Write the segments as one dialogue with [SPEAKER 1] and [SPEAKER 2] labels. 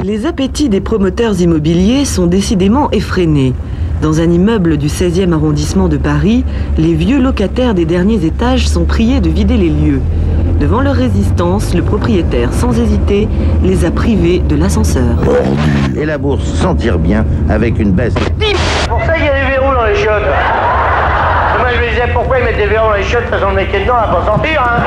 [SPEAKER 1] Les appétits des promoteurs immobiliers sont décidément effrénés. Dans un immeuble du 16e arrondissement de Paris, les vieux locataires des derniers étages sont priés de vider les lieux. Devant leur résistance, le propriétaire, sans hésiter, les a privés de l'ascenseur.
[SPEAKER 2] Et la bourse s'en tire bien avec une baisse.
[SPEAKER 3] Pour ça, il y a des verrous dans les chiottes. Moi, je me disais pourquoi ils mettent des verrous dans les chiottes, parce qu'on le mettait dedans, on va pas sortir, hein.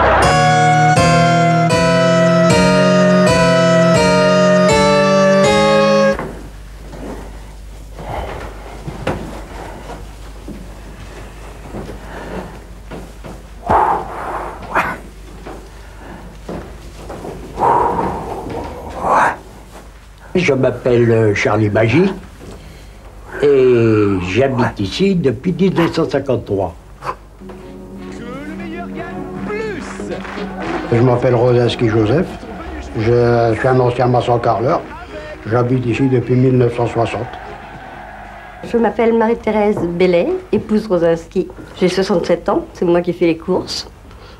[SPEAKER 4] Je m'appelle Charlie Magie et j'habite ici depuis 1953.
[SPEAKER 5] Je m'appelle Rosinski Joseph, je suis un ancien maçon carreleur, j'habite ici depuis 1960.
[SPEAKER 6] Je m'appelle Marie-Thérèse Bellet, épouse Rosinski. J'ai 67 ans, c'est moi qui fais les courses,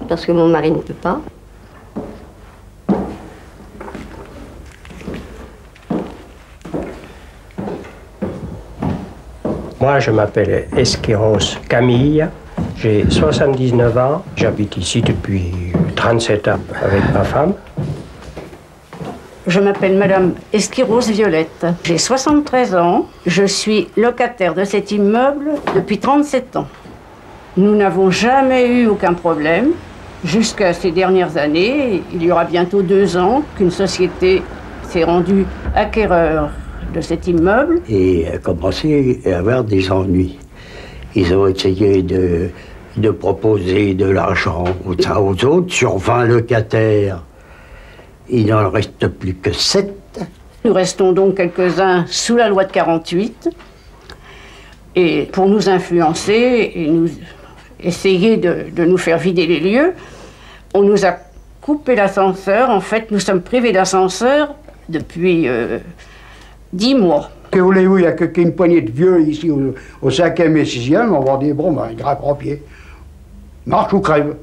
[SPEAKER 6] parce que mon mari ne peut pas.
[SPEAKER 4] Moi, je m'appelle Esquiros Camille, j'ai 79 ans, j'habite ici depuis 37 ans avec ma femme.
[SPEAKER 7] Je m'appelle Madame Esquiros Violette, j'ai 73 ans, je suis locataire de cet immeuble depuis 37 ans. Nous n'avons jamais eu aucun problème, jusqu'à ces dernières années. Il y aura bientôt 2 ans qu'une société s'est rendue acquéreur de cet immeuble.
[SPEAKER 4] Et a commencé à avoir des ennuis. Ils ont essayé de proposer de l'argent aux autres. Sur 20 locataires, il n'en reste plus que 7.
[SPEAKER 7] Nous restons donc quelques-uns sous la loi de 48. Et pour nous influencer et nous essayer de nous faire vider les lieux, on nous a coupé l'ascenseur. En fait, nous sommes privés d'ascenseur depuis 10 mois.
[SPEAKER 5] Que voulez-vous, il n'y a qu'une poignée de vieux ici au 5e et 6e, on va dire, bon, ben, ils grimpent en pied. Marche ou crève.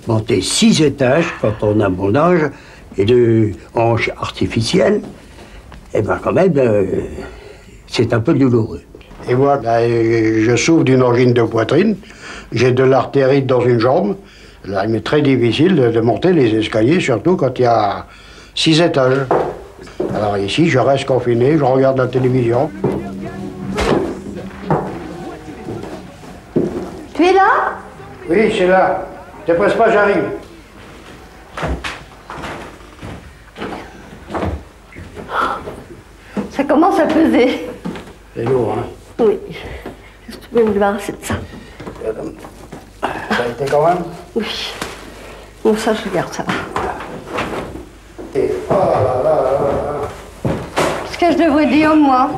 [SPEAKER 4] Monter 6 étages quand on a mon âge et 2 hanches artificielles, et bien quand même, c'est un peu douloureux.
[SPEAKER 5] Et moi, ben, je souffre d'une angine de poitrine, j'ai de l'artérite dans une jambe. Là, il m'est très difficile de monter les escaliers, surtout quand il y a 6 étages. Alors ici, je reste confiné, je regarde la télévision.
[SPEAKER 6] Tu es là?
[SPEAKER 5] Oui, c'est là. Ne te presse pas, j'arrive.
[SPEAKER 6] Ça commence à peser.
[SPEAKER 5] C'est lourd, hein?
[SPEAKER 6] Oui. Je vais me débarrasser de ça.
[SPEAKER 5] Ça a été quand même?
[SPEAKER 6] Oui. Bon, ça, je garde ça.
[SPEAKER 5] Et oh là là là là.
[SPEAKER 6] Qu'est-ce que je devrais dire, moi?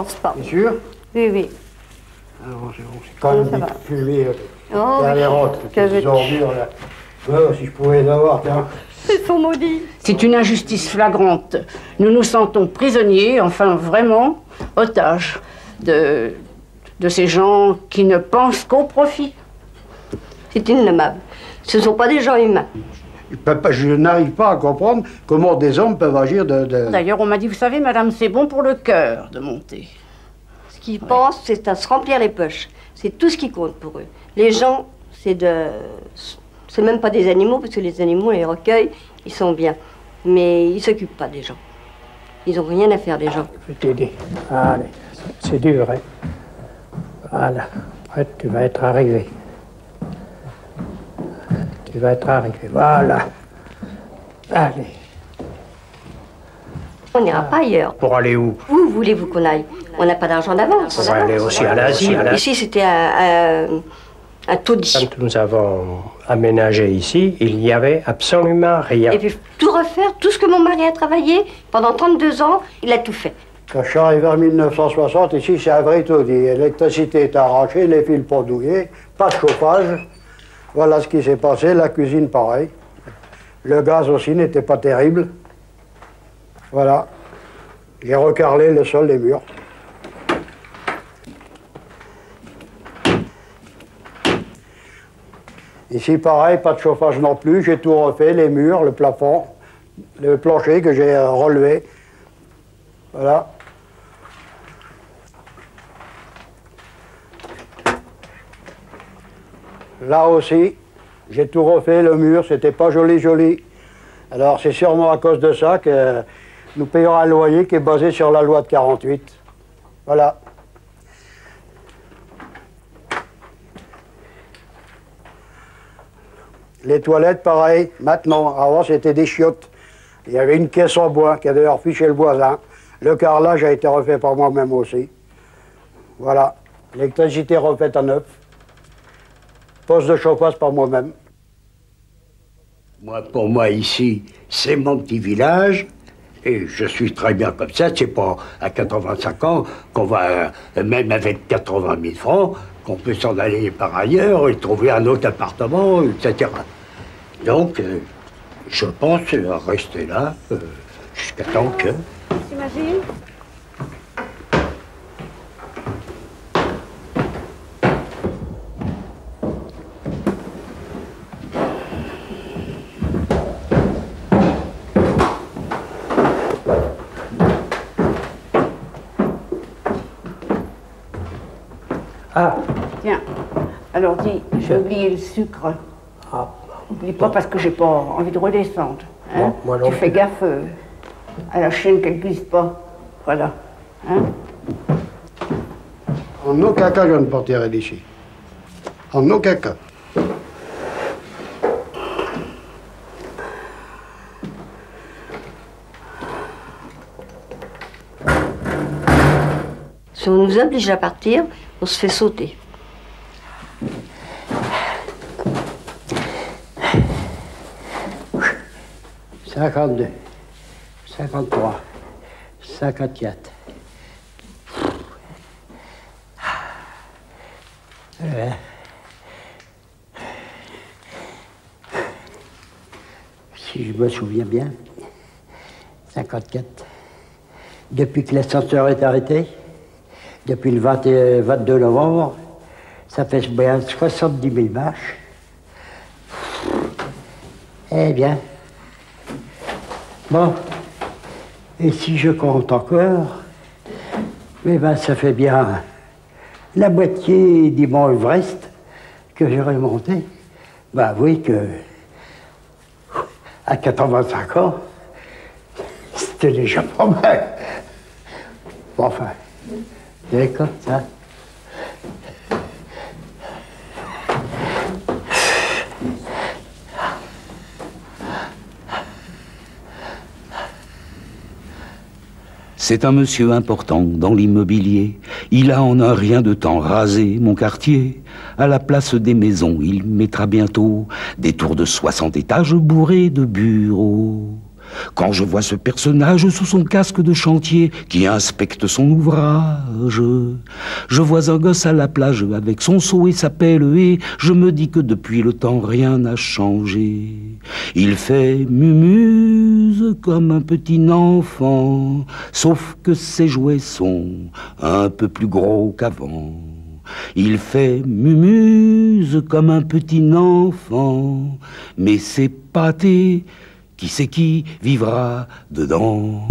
[SPEAKER 6] pense pas.
[SPEAKER 5] C'est sûr?
[SPEAKER 6] Oui, oui.
[SPEAKER 5] Alors, c'est quand même
[SPEAKER 6] Ça
[SPEAKER 5] des
[SPEAKER 6] va.
[SPEAKER 5] fumées
[SPEAKER 6] Oh,
[SPEAKER 5] délirantes,
[SPEAKER 6] que
[SPEAKER 5] des
[SPEAKER 6] veux-tu?
[SPEAKER 5] ordures, là. Ouais, si je pouvais les avoir, tiens.
[SPEAKER 6] Ils sont maudits.
[SPEAKER 7] C'est une injustice flagrante. Nous nous sentons prisonniers, enfin vraiment otages de ces gens qui ne pensent qu'au profit.
[SPEAKER 6] C'est innommable. Ce ne sont pas des gens humains.
[SPEAKER 5] Je n'arrive pas à comprendre comment des hommes peuvent agir de...
[SPEAKER 7] D'ailleurs, on m'a dit, vous savez, madame, c'est bon pour le cœur de monter.
[SPEAKER 6] Ce qu'ils pensent, c'est à se remplir les poches. C'est tout ce qui compte pour eux. Les gens, c'est même pas des animaux, parce que les animaux, les recueils, ils sont bien. Mais ils s'occupent pas des gens. Ils n'ont rien à faire des gens.
[SPEAKER 8] Je vais t'aider. Allez, c'est dur, hein. Voilà. Après, tu vas être arrivé. Tu vas être arrivé. Voilà. Allez.
[SPEAKER 6] On n'ira pas ailleurs.
[SPEAKER 8] Pour aller où?
[SPEAKER 6] Où voulez-vous qu'on aille? On n'a pas d'argent d'avance.
[SPEAKER 8] Pour aller aussi à l'Asie.
[SPEAKER 6] Ici, c'était un taudis.
[SPEAKER 8] Quand nous avons aménagé ici, il n'y avait absolument rien.
[SPEAKER 6] Et puis tout refaire, tout ce que mon mari a travaillé pendant 32 ans, il a tout fait.
[SPEAKER 5] Quand je suis arrivé en 1960, ici, c'est un vrai taudis. L'électricité est arrachée, les fils pendouillés, pas de chauffage. Voilà ce qui s'est passé, la cuisine pareil. Le gaz aussi n'était pas terrible. Voilà. J'ai recarrelé le sol, les murs. Ici, pareil, pas de chauffage non plus. J'ai tout refait, les murs, le plafond, le plancher que j'ai relevé. Voilà. Là aussi, j'ai tout refait, le mur, c'était pas joli. Alors c'est sûrement à cause de ça que nous payons un loyer qui est basé sur la loi de 48. Voilà. Les toilettes, pareil, maintenant. Avant, c'était des chiottes. Il y avait une caisse en bois qui a d'ailleurs fiché le voisin. Le carrelage a été refait par moi-même aussi. Voilà. L'électricité refaite à neuf. Poste de chauffage par moi-même.
[SPEAKER 4] Pour moi, ici, c'est mon petit village. Et je suis très bien comme ça. C'est pas à 85 ans qu'on va, même avec 80 000 francs, qu'on peut s'en aller par ailleurs et trouver un autre appartement, etc. Donc, je pense rester là jusqu'à temps que...
[SPEAKER 7] T'imagines?
[SPEAKER 8] Ah,
[SPEAKER 7] Tiens, alors dis, j'ai oublié le sucre.
[SPEAKER 8] ah.
[SPEAKER 7] N'oublie pas parce que j'ai pas envie de redescendre. Hein?
[SPEAKER 8] Non, moi non
[SPEAKER 7] Tu fais
[SPEAKER 8] plus.
[SPEAKER 7] gaffe à la chaîne qu'elle glisse pas. Voilà. Hein?
[SPEAKER 5] En aucun cas, je ne partirai d'ici. En aucun cas.
[SPEAKER 6] Si on nous oblige à partir, on se fait sauter.
[SPEAKER 4] « 52, 53, 54. Si je me souviens bien, 54. Depuis que l'ascenseur est arrêté, depuis le 22 novembre, ça fait bien 70 000 marches. Eh bien, bon, et si je compte encore, eh ben ça fait bien la moitié du mont Everest que j'aurais monté. Ben oui que, à 85 ans, c'était déjà pas mal. Bon, enfin, c'est comme ça.
[SPEAKER 9] C'est un monsieur important dans l'immobilier. Il a en un rien de temps rasé mon quartier. À la place des maisons, il mettra bientôt des tours de 60 étages bourrés de bureaux. Quand je vois ce personnage sous son casque de chantier qui inspecte son ouvrage, je vois un gosse à la plage avec son seau et sa pelle et je me dis que depuis le temps rien n'a changé. Il fait mumuse comme un petit enfant, sauf que ses jouets sont un peu plus gros qu'avant. Il fait mumuse comme un petit enfant, mais c'est pâté. Qui c'est qui vivra dedans?